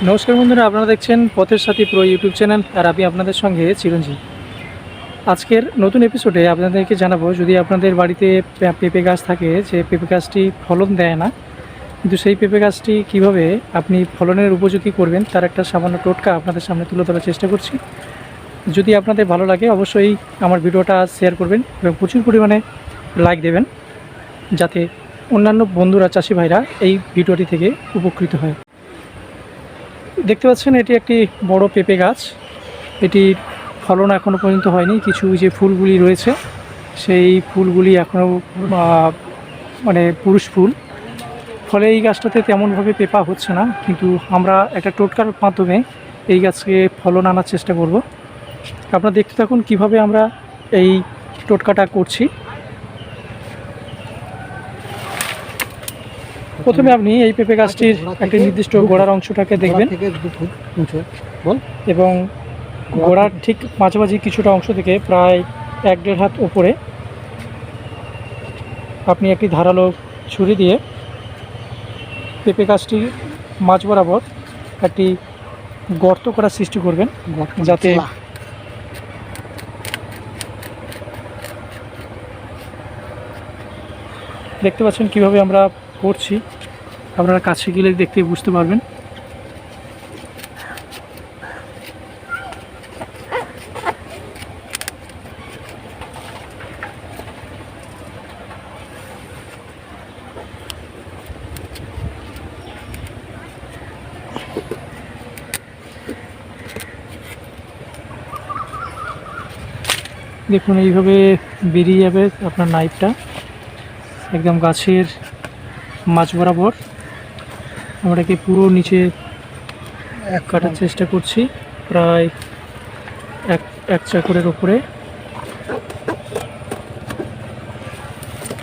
নমস্কার বন্ধুরা, আপনারা দেখছেন পথের সাথী প্রো ইউটিউব চ্যানেল, আর আমি আপনাদের সঙ্গে চিরঞ্জিত। আজকের নতুন এপিসোডে আপনাদেরকে জানাবো, যদি আপনাদের বাড়িতে পেঁপে গাছ থাকে, যে পেঁপে গাছটি ফলন দেয় না, কিন্তু সেই পেঁপে গাছটি কীভাবে আপনি ফলনের উপযোগী করবেন তার একটা সামান্য টোটকা আপনাদের সামনে তুলে ধরার চেষ্টা করছি। যদি আপনাদের ভালো লাগে অবশ্যই আমার ভিডিওটা শেয়ার করবেন এবং প্রচুর পরিমাণে লাইক দেবেন, যাতে অন্যান্য বন্ধুরা, চাষি ভাইরা এই ভিডিওটি থেকে উপকৃত হয়। দেখতে পাচ্ছেন এটি একটি বড় পেঁপে গাছ। এটির ফলন এখনও পর্যন্ত হয়নি। কিছু যে ফুলগুলি রয়েছে সেই ফুলগুলি এখনও মানে পুরুষ ফুল, ফলে এই গাছটাতে তেমনভাবে পেঁপা হচ্ছে না। কিন্তু আমরা একটা টোটকার মাধ্যমে এই গাছকে ফলন আনার চেষ্টা করব। আপনারা দেখতে থাকুন কিভাবে আমরা এই টোটকাটা করছি। প্রথমে আপনি এই পেঁপে গাছটির একটি নির্দিষ্ট গোড়ার অংশটাকে দেখবেন এবং গোড়ার ঠিক মাঝামাঝি কিছুটা অংশ থেকে প্রায় 1-1.5 হাত উপরে আপনি একটি ধারালো ছুরি দিয়ে পেঁপে গাছটি মাঝ বরাবর একটি গর্ত করার সৃষ্টি করবেন, যাতে দেখতে পাচ্ছেন কিভাবে আমরা করছি। আপনারা কাছে গেলে দেখতে বুঝতে পারবেন। দেখুন এইভাবে বেরিয়ে যাবে আপনার নাইফটা একদম গাছের মাঝ বরাবর। আমরা একে পুরো নিচে কাটার চেষ্টা করছি, প্রায় এক চাকরের ওপরে।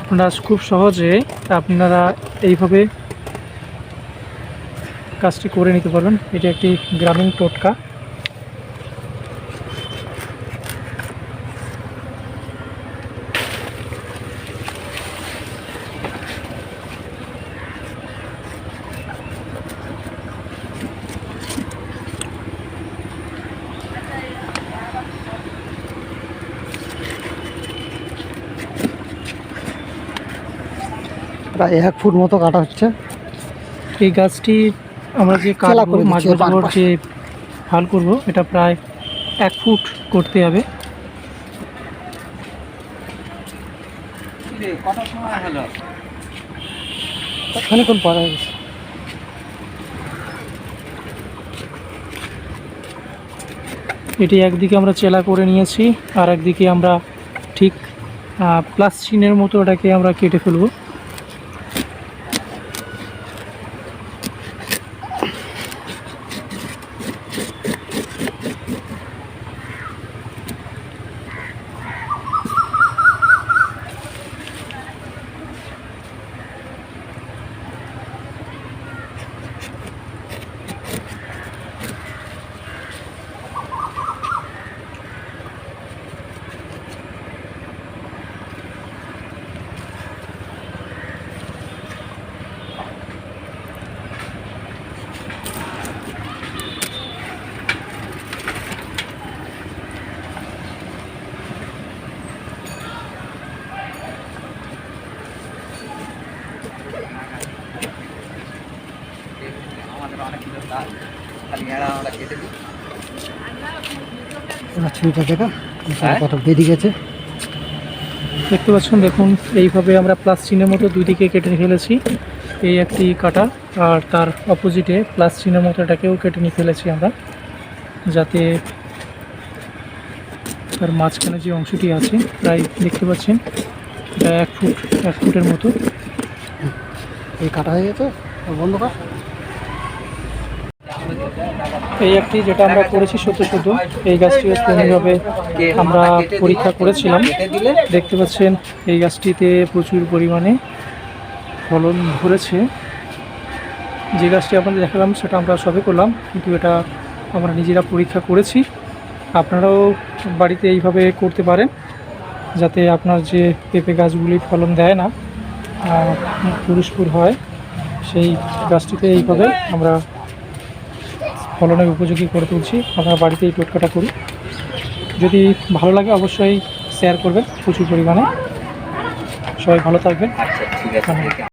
আপনারা খুব সহজে আপনারা এইভাবে কাজটি করে নিতে পারবেন। এটি একটি গ্রামীণ টোটকা। প্রায় 1 ফুট মতো কাটা হচ্ছে। এই গাছটি আমরা যে কাটবো, মাঝ বরাবর যে ফাল করব, এটা প্রায় 1 ফুট করতে হবে। খানিক্ষণ পরে গেছে। এটি একদিকে আমরা চেলা করে নিয়েছি, আর একদিকে আমরা ঠিক প্লাস চিহ্নের মতো ওটাকে আমরা কেটে ফেলবো। ছুরিটা দেখা কত বেরিয়ে গেছে দেখতে পাচ্ছেন। দেখুন এইভাবে আমরা প্লাস চিহ্নের মতো দুই দিকে কেটে ফেলেছি। এই একটি কাটা, আর তার অপোজিটে প্লাস চিহ্নের মতো এটাকেও কেটে নিয়ে ফেলেছি আমরা, যাতে তার মাঝখানে যে অংশটি আছে প্রায় দেখতে পাচ্ছেন এটা 1 ফুটের মতো এই কাটা হয়ে গেছে। বন্ধ কর। এই একটি যেটা আমরা করেছি সদ্য এই গাছটিও তেমনিভাবে আমরা পরীক্ষা করেছিলাম। দেখতে পাচ্ছেন এই গাছটিতে প্রচুর পরিমাণে ফলন ধরেছে। যে গাছটি আপনাদের দেখালাম সেটা আমরা সবে করলাম, কিন্তু এটা আমরা নিজেরা পরীক্ষা করেছি। আপনারাও বাড়িতে এইভাবে করতে পারেন, যাতে আপনার যে পেঁপে গাছগুলি ফলন দেয় না, পুরুষ ফুল হয়, সেই গাছটিতে এইভাবে আমরা ফলনের উপযোগী করে তুলছি। আপনারা বাড়িতে এই টোটকাটা করুন। যদি ভালো লাগে অবশ্যই শেয়ার করবেন প্রচুর পরিমাণে। সবাই ভালো থাকবেন। আচ্ছা ঠিক আছে।